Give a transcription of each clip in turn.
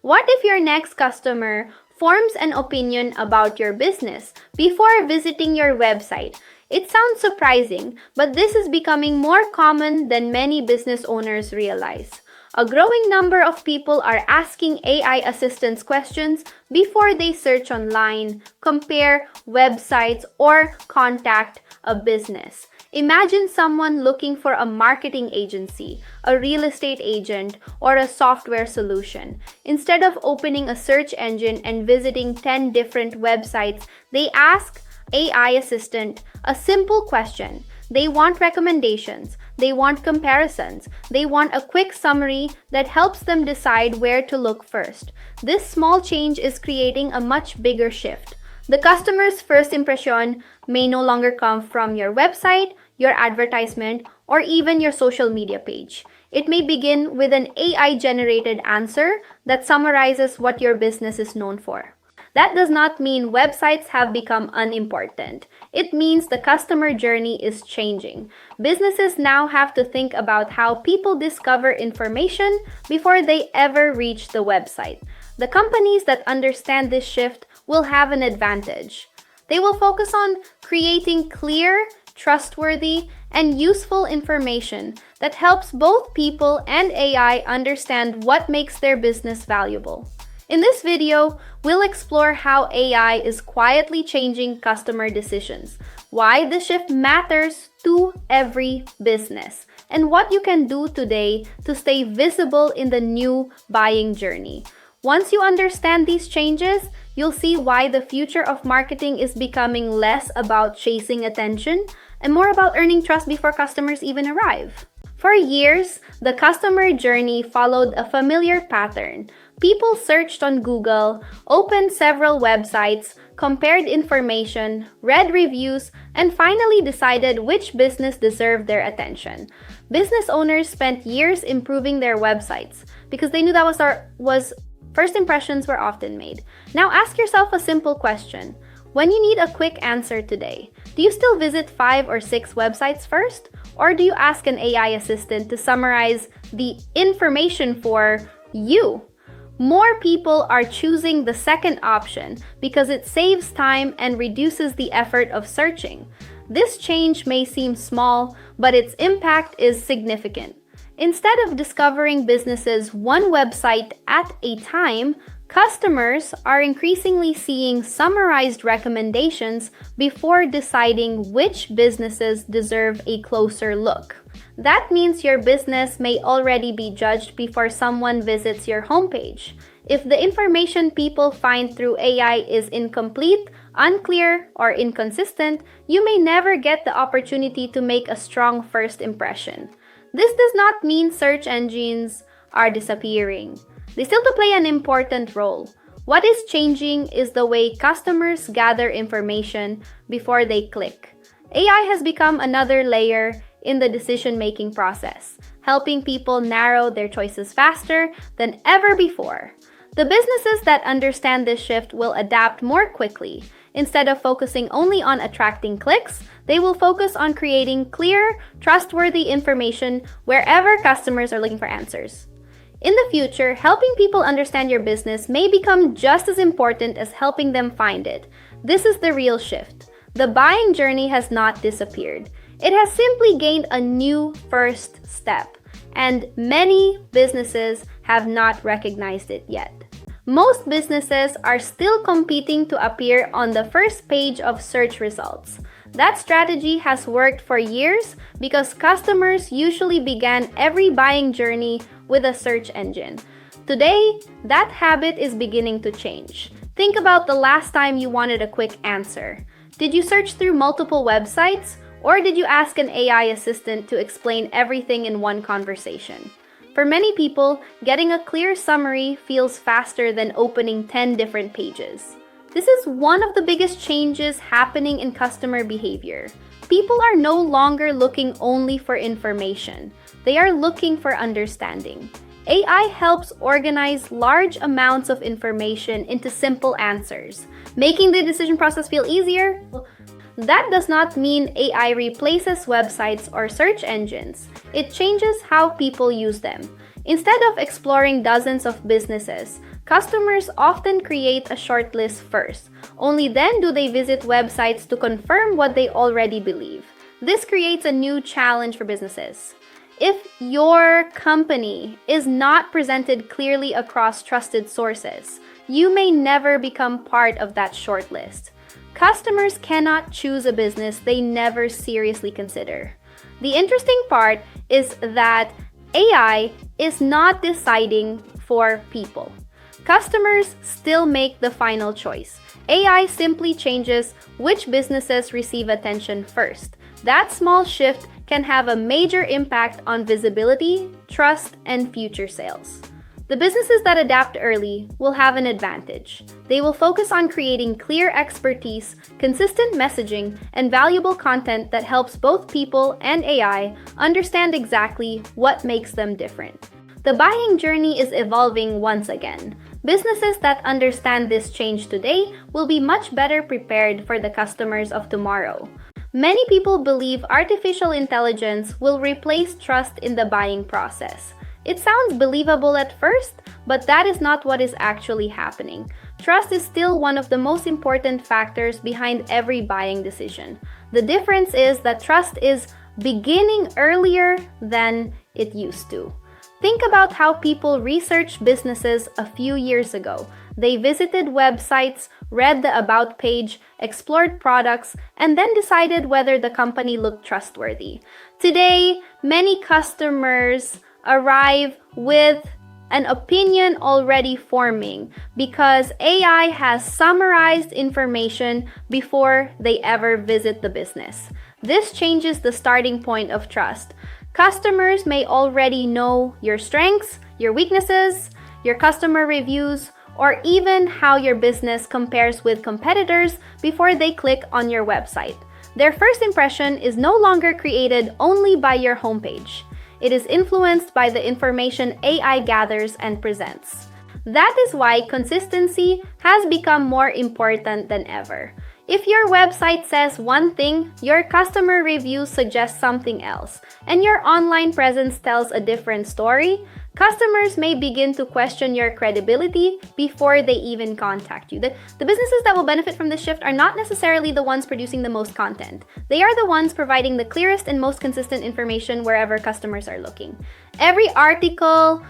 What if your next customer forms an opinion about your business before visiting your website? It sounds surprising, but this is becoming more common than many business owners realize. A growing number of people are asking AI assistants questions before they search online, compare websites, or contact a business. Imagine someone looking for a marketing agency, a real estate agent, or a software solution. Instead of opening a search engine and visiting 10 different websites, they ask AI assistant a simple question. They want recommendations, they want comparisons, they want a quick summary that helps them decide where to look first. This small change is creating a much bigger shift. The customer's first impression may no longer come from your website, your advertisement, or even your social media page. It may begin with an AI-generated answer that summarizes what your business is known for. That does not mean websites have become unimportant. It means the customer journey is changing. Businesses now have to think about how people discover information before they ever reach the website. The companies that understand this shift will have an advantage. They will focus on creating clear, trustworthy, and useful information that helps both people and AI understand what makes their business valuable. In this video, we'll explore how AI is quietly changing customer decisions, why the shift matters to every business, and what you can do today to stay visible in the new buying journey. Once you understand these changes, you'll see why the future of marketing is becoming less about chasing attention and more about earning trust before customers even arrive. For years, the customer journey followed a familiar pattern. People searched on Google, opened several websites, compared information, read reviews, and finally decided which business deserved their attention. Business owners spent years improving their websites because they knew that was first impressions were often made. Now ask yourself a simple question. When you need a quick answer today, do you still visit 5 or 6 websites first? Or do you ask an AI assistant to summarize the information for you? More people are choosing the second option because it saves time and reduces the effort of searching. This change may seem small, but its impact is significant. Instead of discovering businesses one website at a time, customers are increasingly seeing summarized recommendations before deciding which businesses deserve a closer look. That means your business may already be judged before someone visits your homepage. If the information people find through AI is incomplete, unclear, or inconsistent, you may never get the opportunity to make a strong first impression. This does not mean search engines are disappearing. They still play an important role. What is changing is the way customers gather information before they click. AI has become another layer in the decision-making process, helping people narrow their choices faster than ever before. The businesses that understand this shift will adapt more quickly. Instead of focusing only on attracting clicks, they will focus on creating clear, trustworthy information wherever customers are looking for answers. In the future, helping people understand your business may become just as important as helping them find it. This is the real shift. The buying journey has not disappeared. It has simply gained a new first step, and many businesses have not recognized it yet. Most businesses are still competing to appear on the first page of search results. That strategy has worked for years because customers usually began every buying journey with a search engine. Today, that habit is beginning to change. Think about the last time you wanted a quick answer. Did you search through multiple websites, or did you ask an AI assistant to explain everything in one conversation? For many people, getting a clear summary feels faster than opening 10 different pages. This is one of the biggest changes happening in customer behavior. People are no longer looking only for information. They are looking for understanding. AI helps organize large amounts of information into simple answers, making the decision process feel easier. That does not mean AI replaces websites or search engines. It changes how people use them. Instead of exploring dozens of businesses, customers often create a short list first. Only then do they visit websites to confirm what they already believe. This creates a new challenge for businesses. If your company is not presented clearly across trusted sources, you may never become part of that short list. Customers cannot choose a business they never seriously consider. The interesting part is that AI is not deciding for people. Customers still make the final choice. AI simply changes which businesses receive attention first. That small shift can have a major impact on visibility, trust, and future sales. The businesses that adapt early will have an advantage. They will focus on creating clear expertise, consistent messaging, and valuable content that helps both people and AI understand exactly what makes them different. The buying journey is evolving once again. Businesses that understand this change today will be much better prepared for the customers of tomorrow. Many people believe artificial intelligence will replace trust in the buying process. It sounds believable at first, but that is not what is actually happening. Trust is still one of the most important factors behind every buying decision. The difference is that trust is beginning earlier than it used to. Think about how people researched businesses a few years ago. They visited websites, read the About page, explored products, and then decided whether the company looked trustworthy. Today, many customers arrive with an opinion already forming because AI has summarized information before they ever visit the business. This changes the starting point of trust. Customers may already know your strengths, your weaknesses, your customer reviews, or even how your business compares with competitors before they click on your website. Their first impression is no longer created only by your homepage. It is influenced by the information AI gathers and presents. That is why consistency has become more important than ever. If your website says one thing, your customer reviews suggest something else, and your online presence tells a different story, customers may begin to question your credibility before they even contact you. The businesses that will benefit from this shift are not necessarily the ones producing the most content. They are the ones providing the clearest and most consistent information wherever customers are looking. Every article,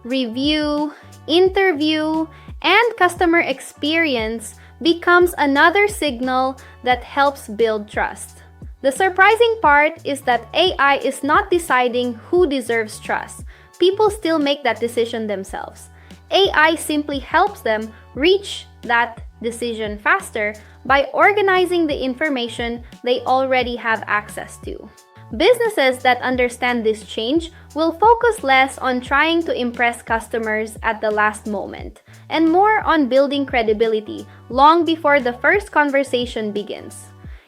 review, interview, and customer experience becomes another signal that helps build trust. The surprising part is that AI is not deciding who deserves trust. People still make that decision themselves. AI simply helps them reach that decision faster by organizing the information they already have access to. Businesses that understand this change will focus less on trying to impress customers at the last moment and more on building credibility long before the first conversation begins.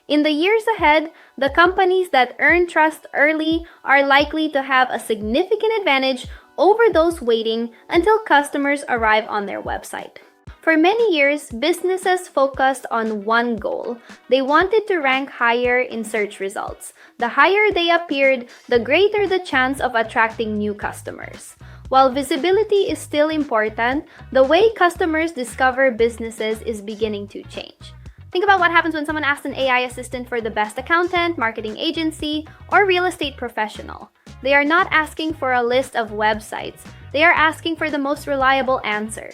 In the years ahead, the companies that earn trust early are likely to have a significant advantage over those waiting until customers arrive on their website. For many years, businesses focused on one goal. They wanted to rank higher in search results. The higher they appeared, the greater the chance of attracting new customers. While visibility is still important, the way customers discover businesses is beginning to change. Think about what happens when someone asks an AI assistant for the best accountant, marketing agency, or real estate professional. They are not asking for a list of websites. They are asking for the most reliable answer.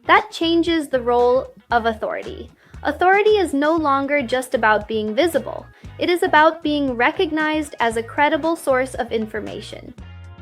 That changes the role of authority. Authority is no longer just about being visible. It is about being recognized as a credible source of information.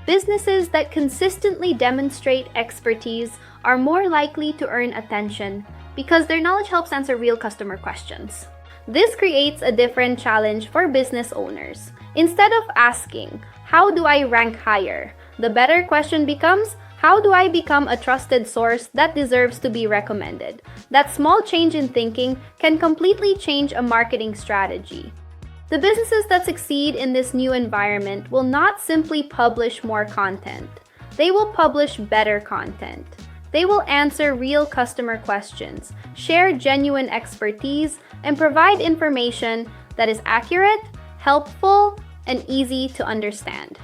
Businesses that consistently demonstrate expertise are more likely to earn attention because their knowledge helps answer real customer questions. This creates a different challenge for business owners. Instead of asking, "How do I rank higher?" the better question becomes, "How do I become a trusted source that deserves to be recommended?" That small change in thinking can completely change a marketing strategy. The businesses that succeed in this new environment will not simply publish more content. They will publish better content. They will answer real customer questions, share genuine expertise, and provide information that is accurate, helpful, and easy to understand.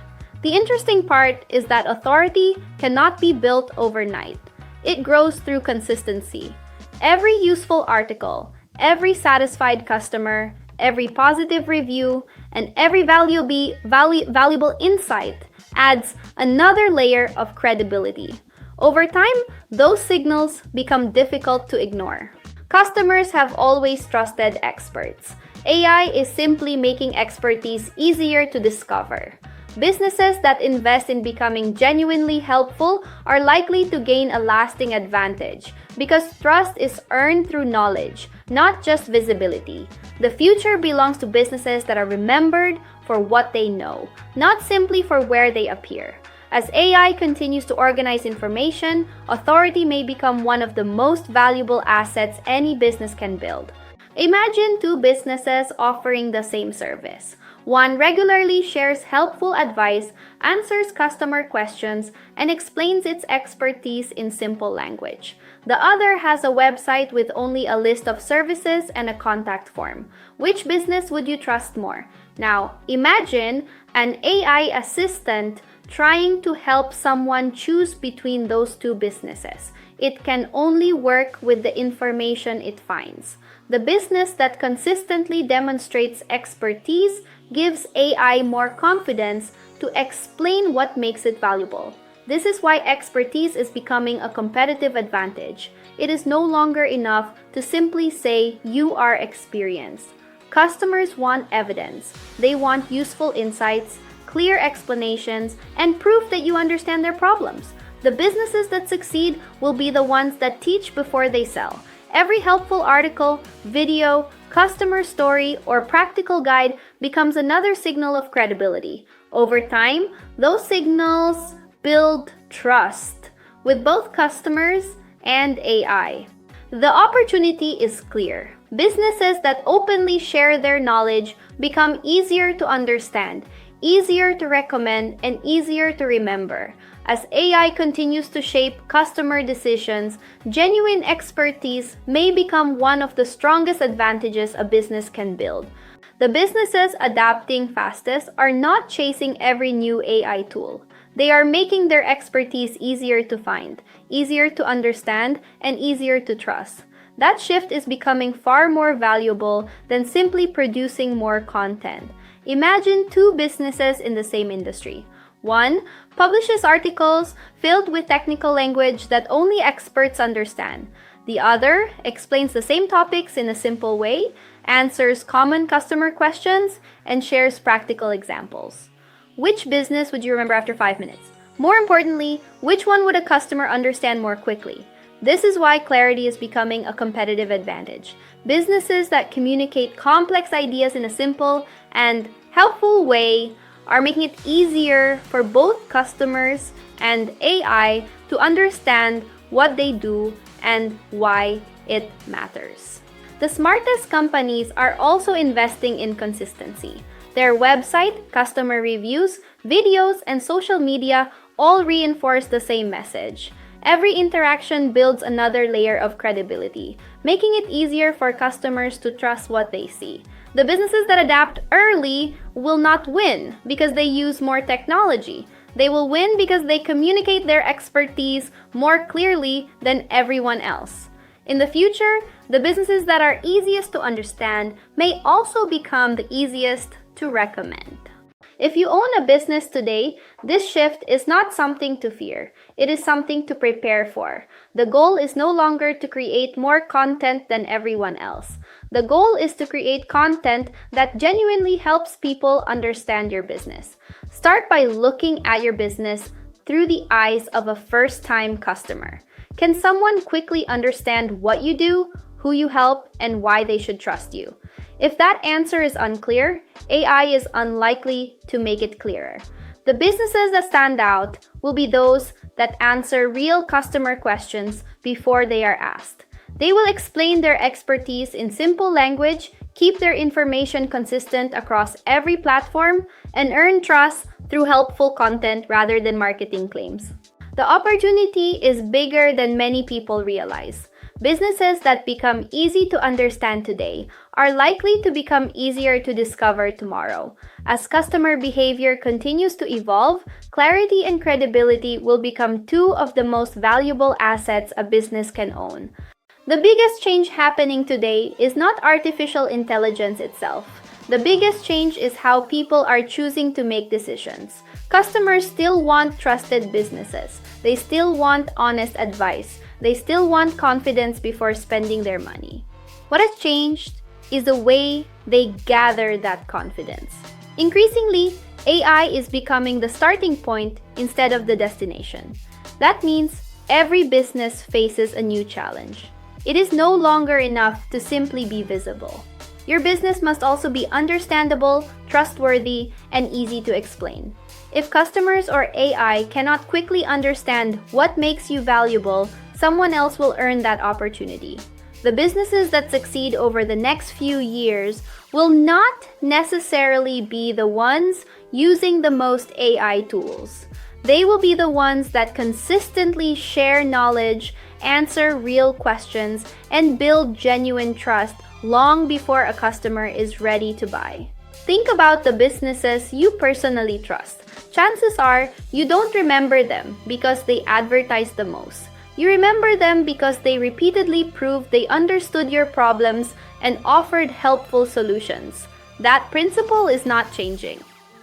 The interesting part is that authority cannot be built overnight. It grows through consistency. Every useful article, every satisfied customer, every positive review, and every valuable insight adds another layer of credibility. Over time, those signals become difficult to ignore. Customers have always trusted experts. AI is simply making expertise easier to discover. Businesses that invest in becoming genuinely helpful are likely to gain a lasting advantage because trust is earned through knowledge, not just visibility. The future belongs to businesses that are remembered for what they know, not simply for where they appear. As AI continues to organize information, authority may become one of the most valuable assets any business can build. Imagine two businesses offering the same service. One regularly shares helpful advice, answers customer questions, and explains its expertise in simple language. The other has a website with only a list of services and a contact form. Which business would you trust more? Now, imagine an AI assistant trying to help someone choose between those two businesses. It can only work with the information it finds. The business that consistently demonstrates expertise gives AI more confidence to explain what makes it valuable. This is why expertise is becoming a competitive advantage. It is no longer enough to simply say you are experienced. Customers want evidence. They want useful insights, clear explanations, and proof that you understand their problems. The businesses that succeed will be the ones that teach before they sell. Every helpful article, video, customer story, or practical guide becomes another signal of credibility. Over time, those signals build trust with both customers and AI. The opportunity is clear. Businesses that openly share their knowledge become easier to understand, easier to recommend, and easier to remember. As AI continues to shape customer decisions, genuine expertise may become one of the strongest advantages a business can build. The businesses adapting fastest are not chasing every new AI tool. They are making their expertise easier to find, easier to understand, and easier to trust. That shift is becoming far more valuable than simply producing more content. Imagine two businesses in the same industry. One publishes articles filled with technical language that only experts understand. The other explains the same topics in a simple way, answers common customer questions, and shares practical examples. Which business would you remember after 5 minutes? More importantly, which one would a customer understand more quickly? This is why clarity is becoming a competitive advantage. Businesses that communicate complex ideas in a simple and helpful way are making it easier for both customers and AI to understand what they do and why it matters. The smartest companies are also investing in consistency. Their website, customer reviews, videos, and social media all reinforce the same message. Every interaction builds another layer of credibility, making it easier for customers to trust what they see. The businesses that adapt early will not win because they use more technology. They will win because they communicate their expertise more clearly than everyone else. In the future, the businesses that are easiest to understand may also become the easiest to recommend. If you own a business today, this shift is not something to fear. It is something to prepare for. The goal is no longer to create more content than everyone else. The goal is to create content that genuinely helps people understand your business. Start by looking at your business through the eyes of a first-time customer. Can someone quickly understand what you do, who you help, and why they should trust you? If that answer is unclear, AI is unlikely to make it clearer. The businesses that stand out will be those that answer real customer questions before they are asked. They will explain their expertise in simple language, keep their information consistent across every platform, and earn trust through helpful content rather than marketing claims. The opportunity is bigger than many people realize. Businesses that become easy to understand today are likely to become easier to discover tomorrow. As customer behavior continues to evolve, clarity and credibility will become two of the most valuable assets a business can own. The biggest change happening today is not artificial intelligence itself. The biggest change is how people are choosing to make decisions. Customers still want trusted businesses. They still want honest advice. They still want confidence before spending their money. What has changed is the way they gather that confidence. Increasingly, AI is becoming the starting point instead of the destination. That means every business faces a new challenge. It is no longer enough to simply be visible. Your business must also be understandable, trustworthy, and easy to explain. If customers or AI cannot quickly understand what makes you valuable, someone else will earn that opportunity. The businesses that succeed over the next few years will not necessarily be the ones using the most AI tools. They will be the ones that consistently share knowledge, answer real questions, and build genuine trust long before a customer is ready to buy. Think about the businesses you personally trust. Chances are you don't remember them because they advertise the most. You remember them because they repeatedly proved they understood your problems and offered helpful solutions. That principle is not changing.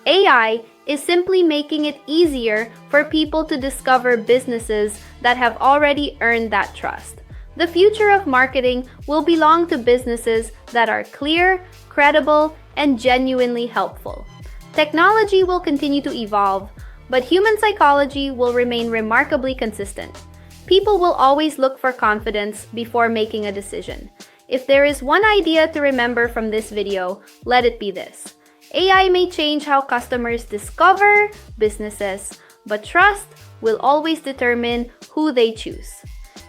AI is simply making it easier for people to discover businesses that have already earned that trust. The future of marketing will belong to businesses that are clear, credible, and genuinely helpful. Technology will continue to evolve, but human psychology will remain remarkably consistent. People will always look for confidence before making a decision. If there is one idea to remember from this video, let it be this. AI may change how customers discover businesses, but trust will always determine who they choose.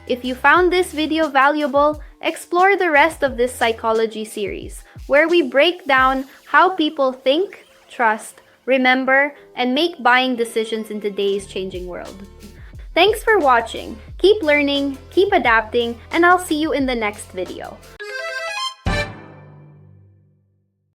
If you found this video valuable, explore the rest of this psychology series, where we break down how people think, trust, remember, and make buying decisions in today's changing world. Thanks for watching. Keep learning, keep adapting, and I'll see you in the next video.